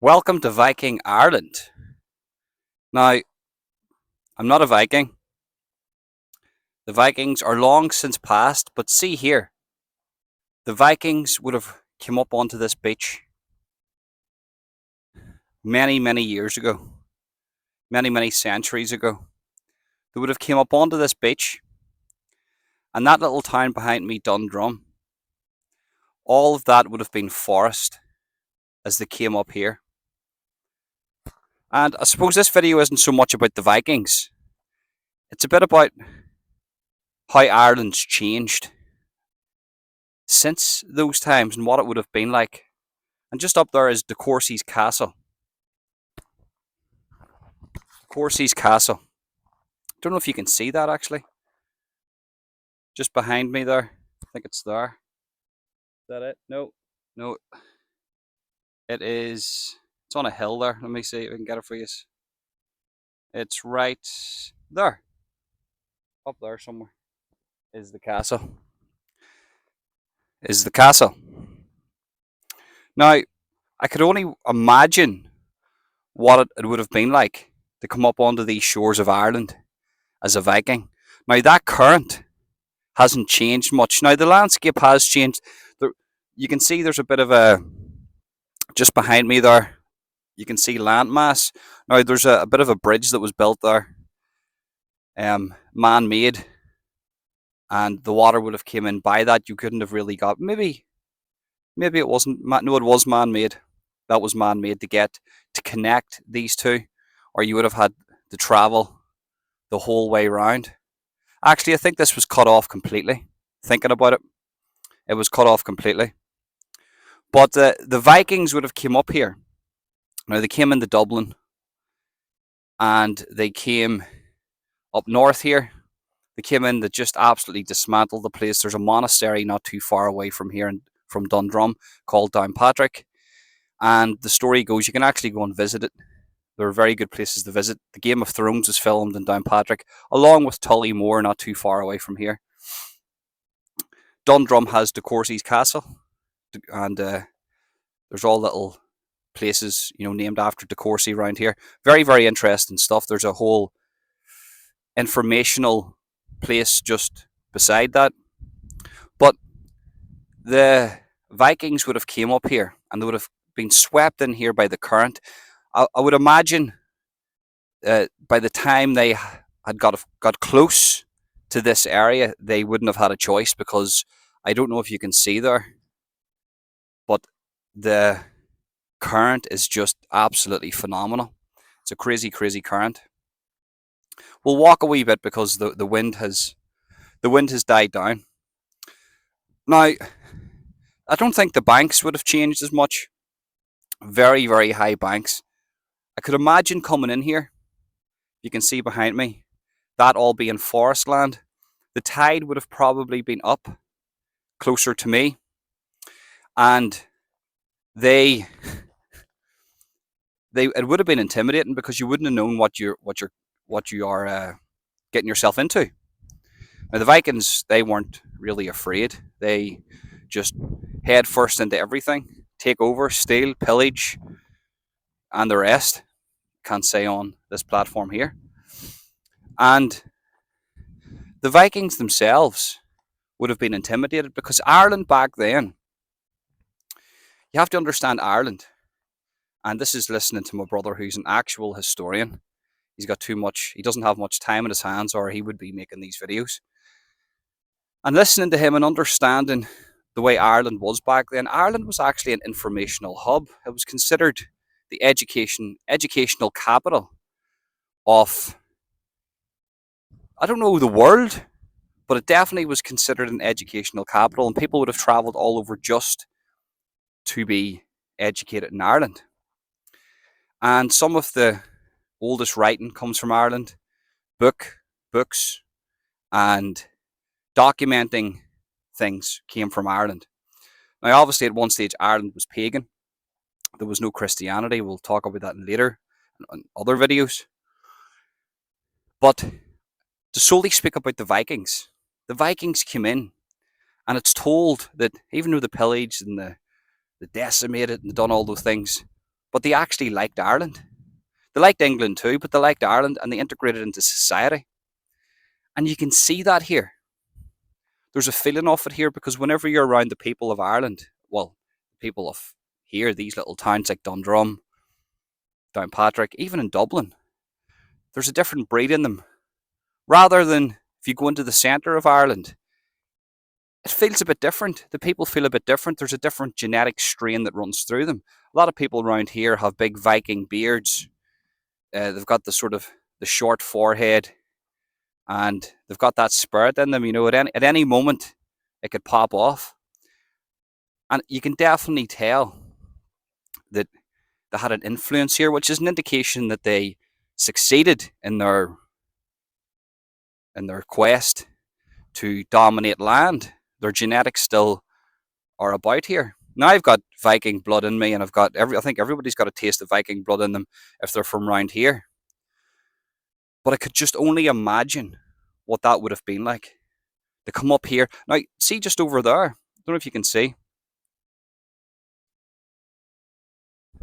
Welcome to Viking Ireland. Now, I'm not a Viking. The Vikings are long since past, but see here. The Vikings would have come up onto this beach many, many years ago, many, many centuries ago. They would have come up onto this beach, and that little town behind me, Dundrum, all of that would have been forest as they came up here. And I suppose this video isn't so much about the Vikings. It's a bit about how Ireland's changed since those times and what it would have been like. And just up there is De Courcy's Castle. Courcy's Castle. Don't know if you can see that actually. Just behind me there. I think it's there. Is that it? No. No. It is. It's on a hill there. Let me see if I can get it for you. It's right there. Up there somewhere. Is the castle. Is the castle. Now, I could only imagine what it would have been like to come up onto these shores of Ireland as a Viking. Now, that current hasn't changed much. Now, the landscape has changed. You can see there's a bit of a, just behind me there, you can see landmass. Now, there's a bit of a bridge that was built there, man-made, and the water would have came in by that. You couldn't have really got, maybe it wasn't, no, it was man-made. That was man-made to connect these two, or you would have had to travel the whole way round. Actually, I think this was cut off completely. Thinking about it, it was cut off completely. But the Vikings would have came up here. Now, they came into Dublin, and they came up north here. They came in to just absolutely dismantle the place. There's a monastery not too far away from here, from Dundrum, called Downpatrick. And the story goes, you can actually go and visit it. There are very good places to visit. The Game of Thrones was filmed in Downpatrick, along with Tullymore, not too far away from here. Dundrum has De Courcy's Castle, and there's all little places, named after De Courcy around here. Very, very interesting stuff. There's a whole informational place just beside that. But the Vikings would have came up here, and they would have been swept in here by the current. I would imagine by the time they had got close to this area, they wouldn't have had a choice, because I don't know if you can see there, but the current is just absolutely phenomenal. It's a crazy, crazy current. We'll walk a wee bit because the wind has died down. Now, I don't think the banks would have changed as much. Very, very high banks. I could imagine coming in here. You can see behind me, that all being forest land. The tide would have probably been up closer to me, and it would have been intimidating, because you wouldn't have known what you are getting yourself into. Now, the Vikings, they weren't really afraid. They just head first into everything, take over, steal, pillage, and the rest. Can't say on this platform here. And the Vikings themselves would have been intimidated, because Ireland back then, you have to understand Ireland, and this is listening to my brother who's an actual historian. He doesn't have much time in his hands, or he would be making these videos. And listening to him and understanding the way Ireland was back then, Ireland was actually an informational hub. It was considered the educational capital of, I don't know the world, but it definitely was considered an educational capital, and people would have travelled all over just to be educated in Ireland. And some of the oldest writing comes from Ireland, books, and documenting things came from Ireland. Now, obviously, at one stage, Ireland was pagan. There was no Christianity. We'll talk about that later in other videos. But to solely speak about the Vikings came in, and it's told that even though the pillaged and the decimated and done all those things, but they actually liked Ireland. They liked England too, but they liked Ireland and they integrated into society. And you can see that here. There's a feeling of it here because whenever you're around the people of Ireland, well, the people of here, these little towns like Dundrum, Downpatrick, even in Dublin, there's a different breed in them. Rather than if you go into the centre of Ireland, it feels a bit different. The people feel a bit different. There's a different genetic strain that runs through them. A lot of people around here have big Viking beards. They've got the sort of the short forehead, and they've got that spirit in them. You know, at any moment, it could pop off, and you can definitely tell that they had an influence here, which is an indication that they succeeded in their quest to dominate land. Their genetics still are about here. Now I've got Viking blood in me, and I think everybody's got a taste of Viking blood in them if they're from around here. But I could just only imagine what that would have been like to come up here. Now, see just over there. I don't know if you can see.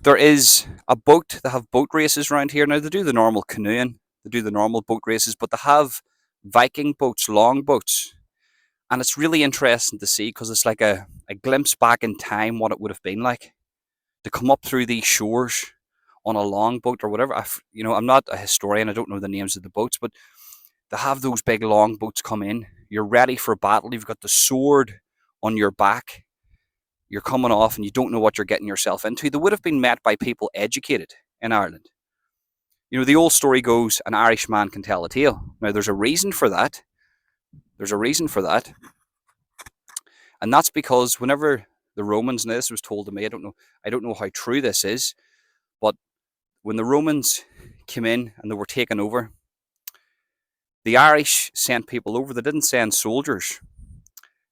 There is a boat. They have boat races around here. Now, they do the normal canoeing, they do the normal boat races, but they have Viking boats, long boats. And it's really interesting to see because it's like a glimpse back in time what it would have been like to come up through these shores on a longboat or whatever. I'm not a historian. I don't know the names of the boats, but they have those big longboats come in. You're ready for battle. You've got the sword on your back. You're coming off and you don't know what you're getting yourself into. They would have been met by people educated in Ireland. You know, the old story goes, an Irish man can tell a tale. Now, there's a reason for that. There's a reason for that. And that's because whenever the Romans, and this was told to me, I don't know how true this is, but when the Romans came in and they were taken over, the Irish sent people over. They didn't send soldiers.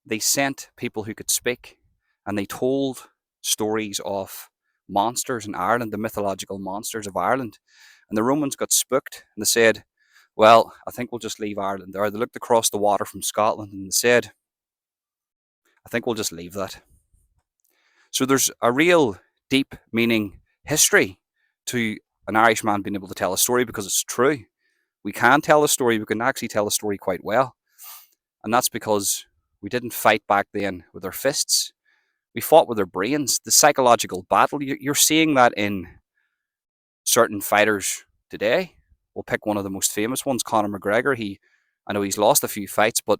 They sent people who could speak, and they told stories of monsters in Ireland, the mythological monsters of Ireland. And the Romans got spooked, and they said, well, I think we'll just leave Ireland there. They looked across the water from Scotland and they said, I think we'll just leave that. So there's a real deep meaning history to an Irishman being able to tell a story because it's true. We can tell a story. We can actually tell a story quite well. And that's because we didn't fight back then with our fists. We fought with our brains. The psychological battle, you're seeing that in certain fighters today. We'll pick one of the most famous ones, Conor McGregor. I know he's lost a few fights, but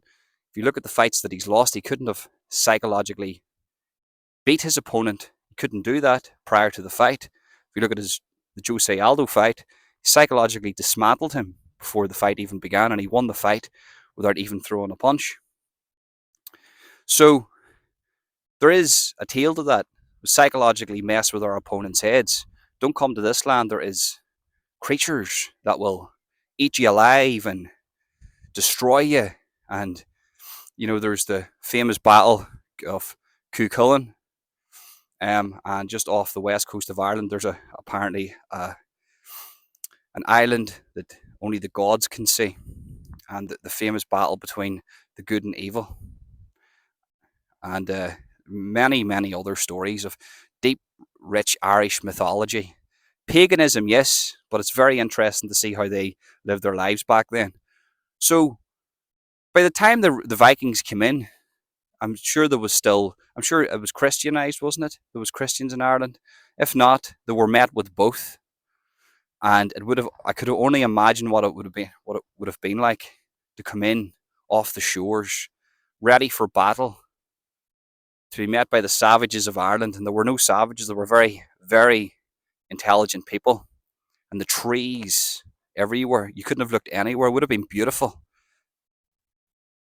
if you look at the fights that he's lost, he couldn't have psychologically beat his opponent. He couldn't do that prior to the fight. If you look at the Jose Aldo fight, he psychologically dismantled him before the fight even began, and he won the fight without even throwing a punch. So there is a tale to that. We psychologically mess with our opponents' heads. Don't come to this land. There is creatures that will eat you alive and destroy you. And, you know, there's the famous battle of Cuchulainn. And just off the west coast of Ireland, there's apparently an island that only the gods can see. And the famous battle between the good and evil. And many, many other stories of deep, rich Irish mythology. Paganism, yes, but it's very interesting to see how they lived their lives back then. So, by the time the Vikings came in, I'm sure it was Christianized, wasn't it? There was Christians in Ireland. If not, they were met with both, and I could only imagine what it would have been like to come in off the shores, ready for battle, to be met by the savages of Ireland. And there were no savages. They were very, very intelligent people. And the trees everywhere. You couldn't have looked anywhere. It would have been beautiful.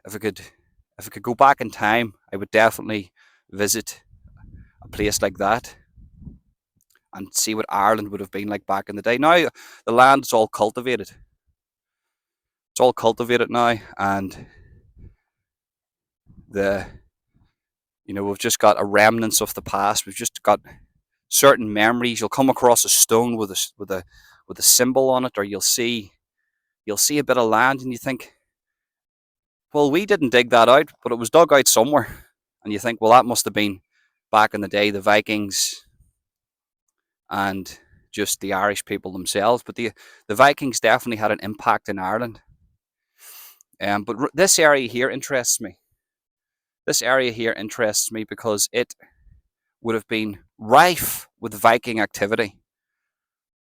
If I could go back in time, I would definitely visit a place like that and see what Ireland would have been like back in the day. Now the land's all cultivated. It's all cultivated now, and we've just got a remnants of the past. We've just got certain memories. You'll come across a stone with a symbol on it, or you'll see a bit of land, and you think, well, we didn't dig that out, but it was dug out somewhere. And you think, well, that must have been back in the day, the Vikings. And just the Irish people themselves, but the Vikings definitely had an impact in Ireland. But this area here interests me. This area here interests me because it would have been rife with Viking activity.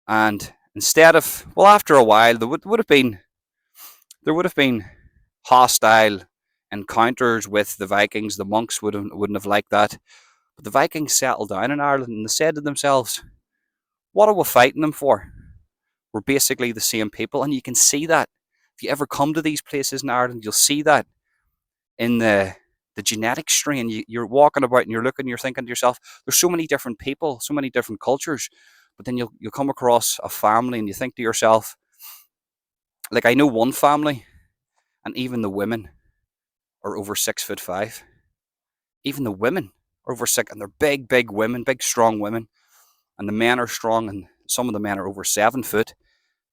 And instead of, well, after a while, there would have been hostile encounters with the Vikings. The monks wouldn't have liked that. But the Vikings settled down in Ireland and they said to themselves, what are we fighting them for? We're basically the same people. And you can see that. If you ever come to these places in Ireland, you'll see that in the genetic strain. You're walking about and you're thinking to yourself, there's so many different people, so many different cultures. But then you'll come across a family and you think to yourself, like, I know one family, and even the women are over 6'5". Even the women are over six, and they're big, big women, big, strong women. And the men are strong, and some of the men are over 7 foot.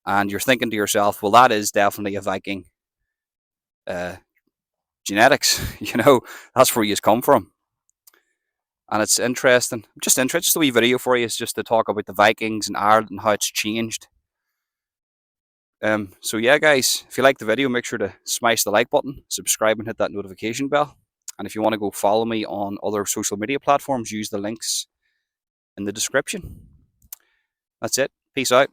And you're thinking to yourself, well, that is definitely a Viking genetics. That's where you come from. And it's interesting. Just interesting. Just a wee video for you is just to talk about the Vikings and Ireland and how it's changed. So yeah, guys, if you like the video, make sure to smash the like button, subscribe, and hit that notification bell. And if you want to go follow me on other social media platforms, use the links in the description. That's it. Peace out.